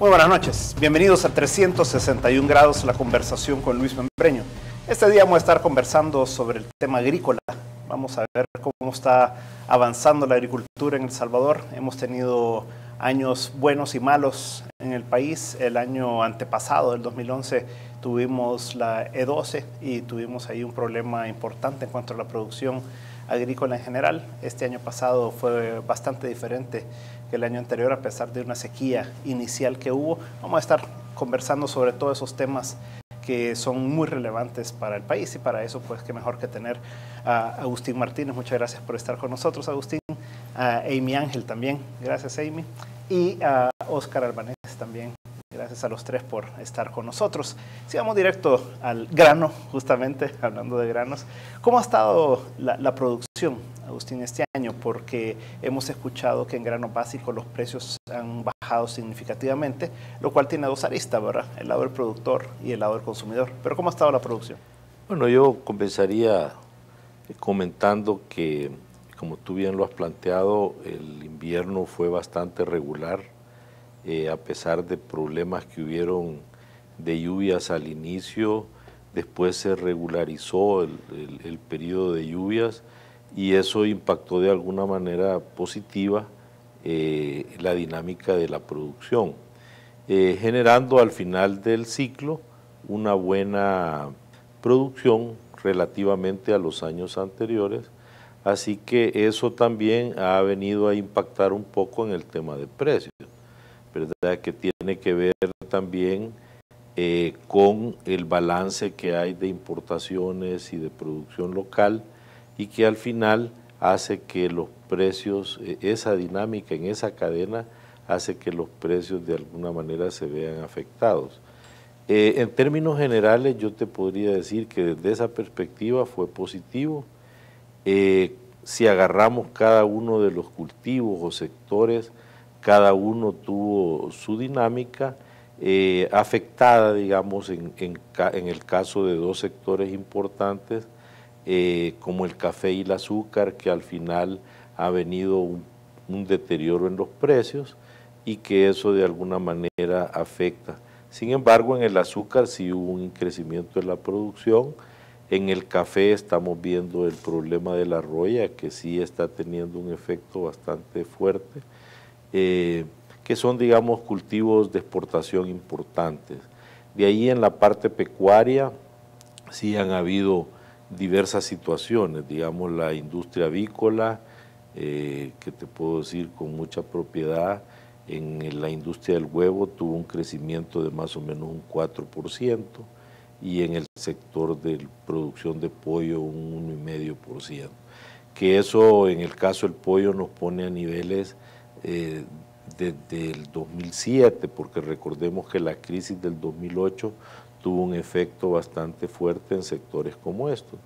Muy buenas noches, bienvenidos a 361 grados, la conversación con Luis Membreño. Este día vamos a estar conversando sobre el tema agrícola. Vamos a ver cómo está avanzando la agricultura en El Salvador. Hemos tenido años buenos y malos en el país. El año antepasado, el 2011, tuvimos la E12 y tuvimos ahí un problema importante en cuanto a la producción agrícola en general. Este año pasado fue bastante diferente que el año anterior, a pesar de una sequía inicial que hubo. Vamos a estar conversando sobre todos esos temas que son muy relevantes para el país, y para eso pues qué mejor que tener a Agustín Martínez. Muchas gracias por estar con nosotros, Agustín. A Amy Ángel también, gracias Amy, y a Oscar Albanés también. Gracias a los tres por estar con nosotros. Sigamos directo al grano, justamente hablando de granos. ¿Cómo ha estado la producción, Agustín, este año? Porque hemos escuchado que en grano básico los precios han bajado significativamente, lo cual tiene dos aristas, ¿verdad? El lado del productor y el lado del consumidor. Pero ¿cómo ha estado la producción? Bueno, yo comenzaría comentando que, como tú bien lo has planteado, el invierno fue bastante regular. A pesar de problemas que hubieron de lluvias al inicio, después se regularizó el periodo de lluvias y eso impactó de alguna manera positiva la dinámica de la producción, generando al final del ciclo una buena producción relativamente a los años anteriores, así que eso también ha venido a impactar un poco en el tema de precios, ¿verdad? Que tiene que ver también con el balance que hay de importaciones y de producción local, y que al final hace que los precios, esa dinámica en esa cadena, hace que los precios de alguna manera se vean afectados. En términos generales yo te podría decir que desde esa perspectiva fue positivo. Si agarramos cada uno de los cultivos o sectores, cada uno tuvo su dinámica afectada, digamos, en el caso de dos sectores importantes, como el café y el azúcar, que al final ha venido un deterioro en los precios y que eso de alguna manera afecta. Sin embargo, en el azúcar sí hubo un crecimiento en la producción. En el café estamos viendo el problema de la roya, que sí está teniendo un efecto bastante fuerte. Que son, digamos, cultivos de exportación importantes. De ahí en la parte pecuaria sí han habido diversas situaciones, digamos la industria avícola, que te puedo decir con mucha propiedad, en la industria del huevo tuvo un crecimiento de más o menos un 4%, y en el sector de producción de pollo un 1,5%. Que eso en el caso del pollo nos pone a niveles desde el 2007, porque recordemos que la crisis del 2008 tuvo un efecto bastante fuerte en sectores como estos.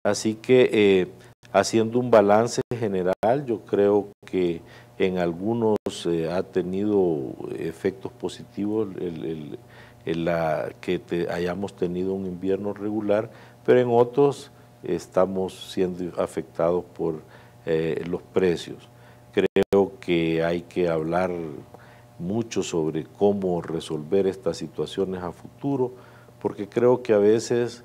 Así que haciendo un balance general, yo creo que en algunos ha tenido efectos positivos hayamos tenido un invierno regular, pero en otros estamos siendo afectados por los precios. Creo que hay que hablar mucho sobre cómo resolver estas situaciones a futuro, porque creo que a veces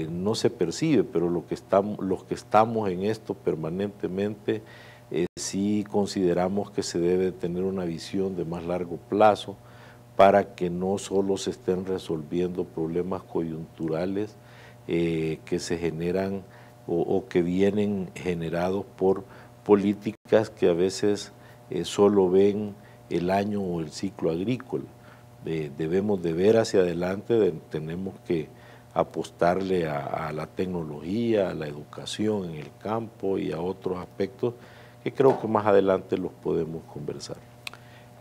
no se percibe, pero los que estamos en esto permanentemente, sí consideramos que se debe tener una visión de más largo plazo para que no solo se estén resolviendo problemas coyunturales que se generan o que vienen generados por políticas que a veces solo ven el año o el ciclo agrícola. Debemos de ver hacia adelante, tenemos que apostarle a la tecnología, a la educación en el campo y a otros aspectos que creo que más adelante los podemos conversar.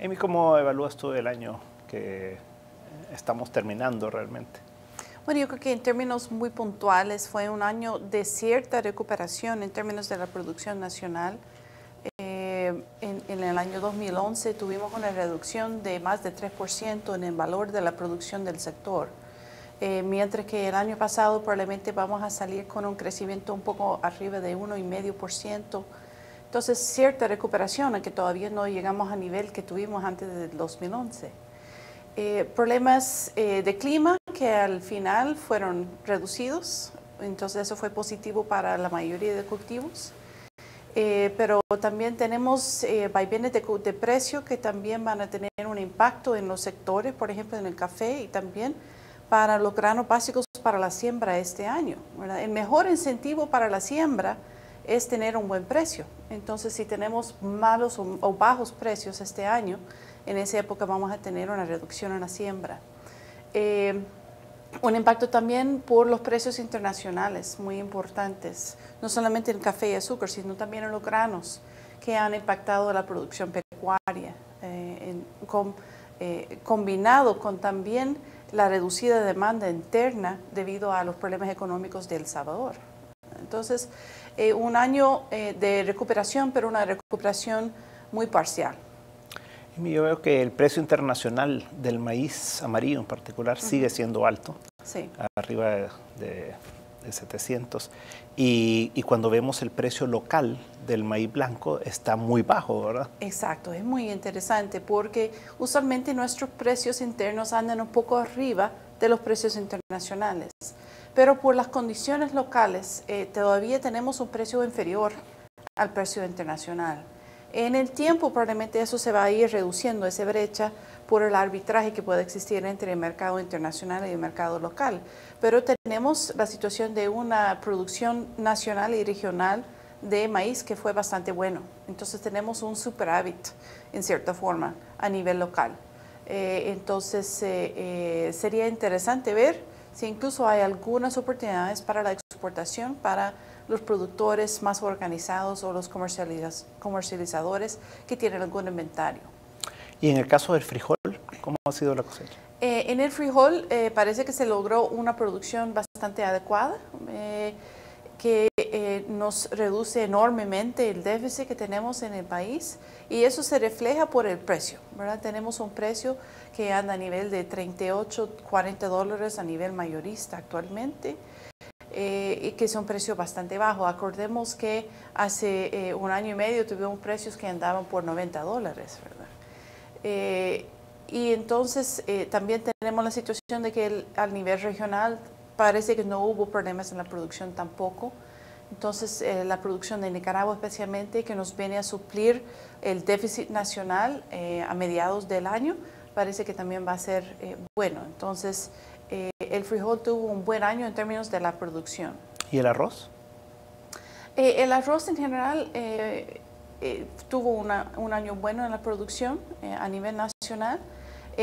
Amy, ¿cómo evalúas tú el año que estamos terminando realmente? Bueno, yo creo que en términos muy puntuales fue un año de cierta recuperación en términos de la producción nacional. En el año 2011 tuvimos una reducción de más de 3% en el valor de la producción del sector, mientras que el año pasado probablemente vamos a salir con un crecimiento un poco arriba de 1,5%. Entonces, cierta recuperación, aunque todavía no llegamos a nivel que tuvimos antes del 2011. Problemas de clima que al final fueron reducidos, entonces eso fue positivo para la mayoría de cultivos. Pero también tenemos vaivenes de precio que también van a tener un impacto en los sectores, por ejemplo en el café y también para los granos básicos para la siembra este año, ¿verdad? El mejor incentivo para la siembra es tener un buen precio. Entonces, si tenemos malos o bajos precios este año, en esa época vamos a tener una reducción en la siembra. Un impacto también por los precios internacionales muy importantes, no solamente en café y azúcar, sino también en los granos, que han impactado la producción pecuaria, combinado con también la reducida demanda interna debido a los problemas económicos de El Salvador. Entonces, un año de recuperación, pero una recuperación muy parcial. Yo veo que el precio internacional del maíz amarillo en particular sigue siendo alto, sí, arriba de 700. Y cuando vemos el precio local del maíz blanco está muy bajo, ¿verdad? Exacto, es muy interesante porque usualmente nuestros precios internos andan un poco arriba de los precios internacionales. Pero por las condiciones locales todavía tenemos un precio inferior al precio internacional. En el tiempo probablemente eso se va a ir reduciendo, esa brecha, por el arbitraje que puede existir entre el mercado internacional y el mercado local. Pero tenemos la situación de una producción nacional y regional de maíz que fue bastante bueno. Entonces tenemos un superávit, en cierta forma, a nivel local. Entonces sería interesante ver si incluso hay algunas oportunidades para la exportación para los productores más organizados o los comercializadores que tienen algún inventario. Y en el caso del frijol, ¿cómo ha sido la cosecha? En el frijol parece que se logró una producción bastante adecuada, que nos reduce enormemente el déficit que tenemos en el país y eso se refleja por el precio, ¿verdad? Tenemos un precio que anda a nivel de 38, 40 dólares a nivel mayorista actualmente. Y que es un precio bastante bajo. Acordemos que hace un año y medio tuvimos precios que andaban por 90 dólares, ¿verdad? Y entonces también tenemos la situación de que al nivel regional parece que no hubo problemas en la producción tampoco. Entonces la producción de Nicaragua especialmente, que nos viene a suplir el déficit nacional a mediados del año, parece que también va a ser bueno. Entonces el frijol tuvo un buen año en términos de la producción. ¿Y el arroz? El arroz en general tuvo un año bueno en la producción a nivel nacional.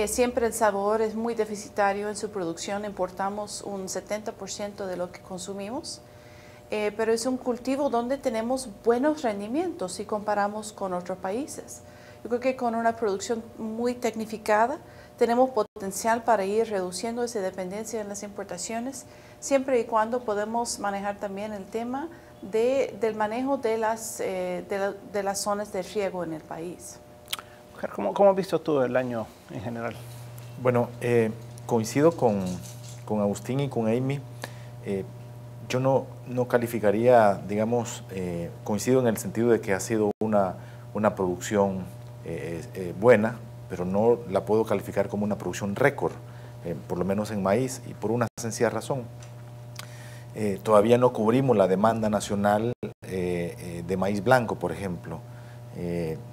Siempre El Salvador es muy deficitario en su producción, importamos un 70% de lo que consumimos, pero es un cultivo donde tenemos buenos rendimientos si comparamos con otros países. Yo creo que con una producción muy tecnificada tenemos potencial para ir reduciendo esa dependencia en las importaciones, siempre y cuando podemos manejar también el tema del manejo de las zonas de riego en el país. ¿Cómo has visto tú el año en general? Bueno, coincido con Agustín y con Amy. Yo no calificaría, digamos, coincido en el sentido de que ha sido una producción buena, pero no la puedo calificar como una producción récord, por lo menos en maíz, y por una sencilla razón. Todavía no cubrimos la demanda nacional de maíz blanco, por ejemplo.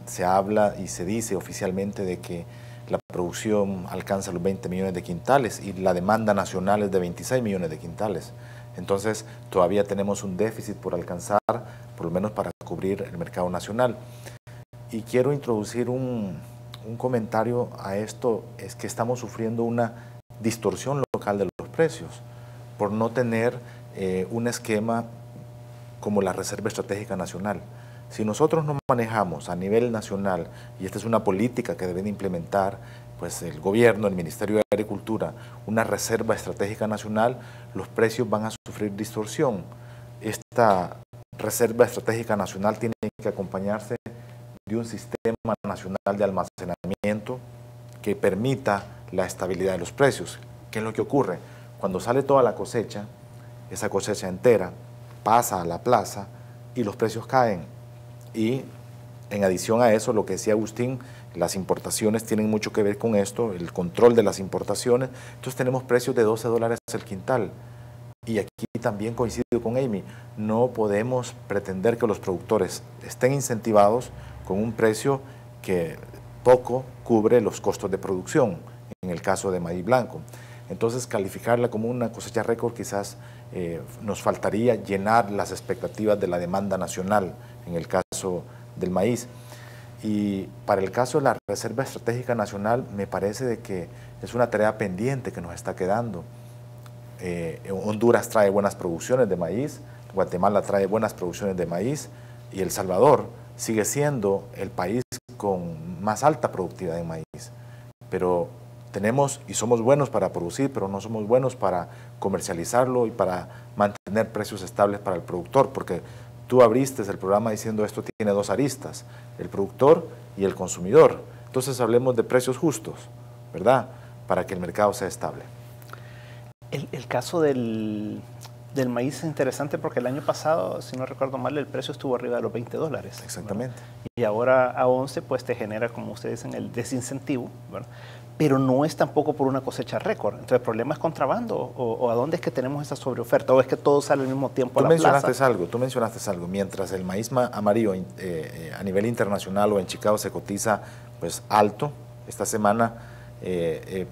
Se habla y se dice oficialmente de que la producción alcanza los 20 millones de quintales y la demanda nacional es de 26 millones de quintales. Entonces todavía tenemos un déficit por alcanzar, por lo menos para cubrir el mercado nacional. Y quiero introducir un comentario a esto, es que estamos sufriendo una distorsión local de los precios por no tener un esquema como la Reserva Estratégica Nacional. Si nosotros no manejamos a nivel nacional, y esta es una política que deben implementar pues el gobierno, el Ministerio de Agricultura, una Reserva Estratégica Nacional, los precios van a sufrir distorsión. Esta Reserva Estratégica Nacional tiene que acompañarse de un sistema nacional de almacenamiento que permita la estabilidad de los precios. ¿Qué es lo que ocurre? Cuando sale toda la cosecha, esa cosecha entera pasa a la plaza y los precios caen. Y en adición a eso, lo que decía Agustín, las importaciones tienen mucho que ver con esto, el control de las importaciones. Entonces tenemos precios de $12 el quintal. Y aquí también coincido con Amy, no podemos pretender que los productores estén incentivados con un precio que poco cubre los costos de producción, en el caso de maíz blanco. Entonces calificarla como una cosecha récord quizás nos faltaría llenar las expectativas de la demanda nacional, en el caso del maíz. Y para el caso de la Reserva Estratégica Nacional, me parece de que es una tarea pendiente que nos está quedando. Honduras trae buenas producciones de maíz, Guatemala trae buenas producciones de maíz y El Salvador sigue siendo el país con más alta productividad de maíz. Pero tenemos y somos buenos para producir, pero no somos buenos para comercializarlo y para mantener precios estables para el productor, porque tú abriste el programa diciendo esto tiene dos aristas, el productor y el consumidor. Entonces hablemos de precios justos, ¿verdad? Para que el mercado sea estable. El caso del maíz es interesante porque el año pasado, si no recuerdo mal, el precio estuvo arriba de los $20. Exactamente. ¿Verdad? Y ahora a 11 pues te genera, como ustedes dicen, el desincentivo, ¿verdad? Pero no es tampoco por una cosecha récord. Entonces, ¿el problema es contrabando? ¿O a dónde es que tenemos esa sobreoferta? ¿O es que todo sale al mismo tiempo a la plaza? Tú mencionaste algo. Mientras el maíz amarillo a nivel internacional o en Chicago se cotiza pues alto, esta semana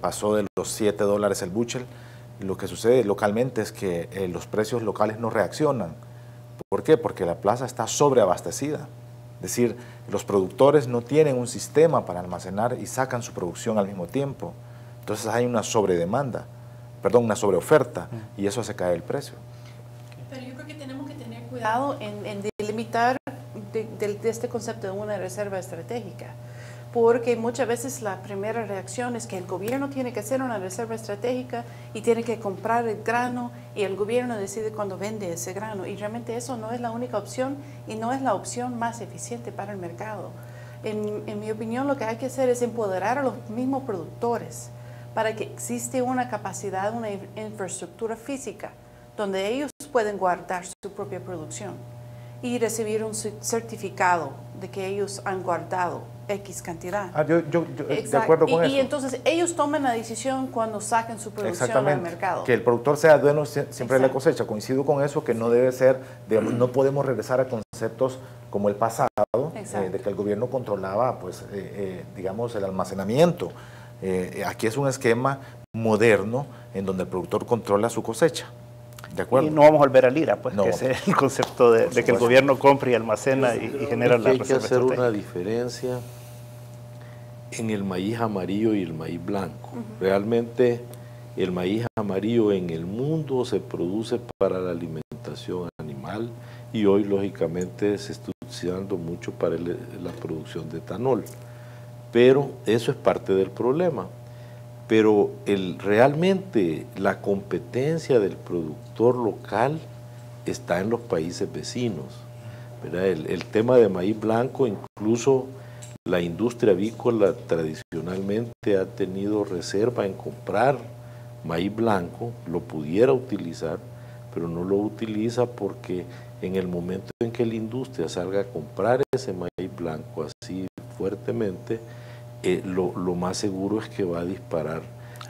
pasó de los $7 el bushel. Lo que sucede localmente es que los precios locales no reaccionan. ¿Por qué? Porque la plaza está sobreabastecida. Es decir, los productores no tienen un sistema para almacenar y sacan su producción al mismo tiempo. Entonces hay una una sobreoferta, y eso hace caer el precio. Pero yo creo que tenemos que tener cuidado en delimitar de este concepto de una reserva estratégica, porque muchas veces la primera reacción es que el gobierno tiene que hacer una reserva estratégica y tiene que comprar el grano y el gobierno decide cuándo vende ese grano, y realmente eso no es la única opción y no es la opción más eficiente para el mercado. En mi opinión, lo que hay que hacer es empoderar a los mismos productores para que existe una capacidad, una infraestructura física donde ellos pueden guardar su propia producción y recibir un certificado de que ellos han guardado X cantidad. Yo de acuerdo con eso. Y entonces ellos toman la decisión cuando saquen su producción al mercado. Que el productor sea dueño siempre de la cosecha. Coincido con eso, que no debe ser, digamos, no podemos regresar a conceptos como el pasado, de que el gobierno controlaba, pues, digamos, el almacenamiento. Aquí es un esquema moderno en donde el productor controla su cosecha. ¿De acuerdo? Y no vamos a volver al IRA, pues, no, que ese es el concepto de que el gobierno compre y almacena y genera la reserva estratégica. Hay que hacer una diferencia en el maíz amarillo y el maíz blanco. Realmente el maíz amarillo en el mundo se produce para la alimentación animal y hoy lógicamente se está utilizando mucho para la producción de etanol. Pero eso es parte del problema. Pero realmente la competencia del productor local está en los países vecinos, ¿verdad? El tema de maíz blanco, incluso la industria avícola tradicionalmente ha tenido reserva en comprar maíz blanco, lo pudiera utilizar, pero no lo utiliza porque en el momento en que la industria salga a comprar ese maíz blanco así fuertemente, lo más seguro es que va a disparar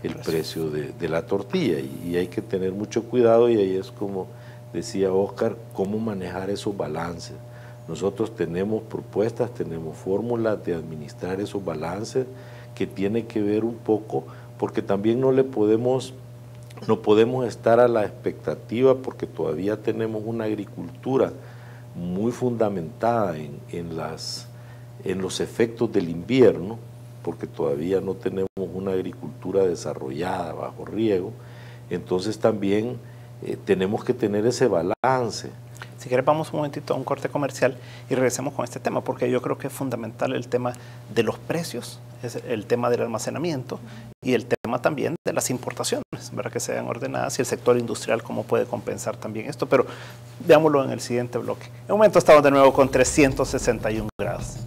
el precio de la tortilla y hay que tener mucho cuidado, y ahí es como decía Oscar, cómo manejar esos balances. Nosotros tenemos propuestas, tenemos fórmulas de administrar esos balances que tiene que ver un poco, porque también no podemos estar a la expectativa, porque todavía tenemos una agricultura muy fundamentada en los efectos del invierno, porque todavía no tenemos una agricultura desarrollada bajo riego. Entonces también tenemos que tener ese balance. Si quieres, vamos un momentito a un corte comercial y regresemos con este tema, porque yo creo que es fundamental el tema de los precios, es el tema del almacenamiento y el tema también de las importaciones, ¿verdad? Que sean ordenadas, y el sector industrial cómo puede compensar también esto, pero veámoslo en el siguiente bloque. En un momento estamos de nuevo con 361 grados.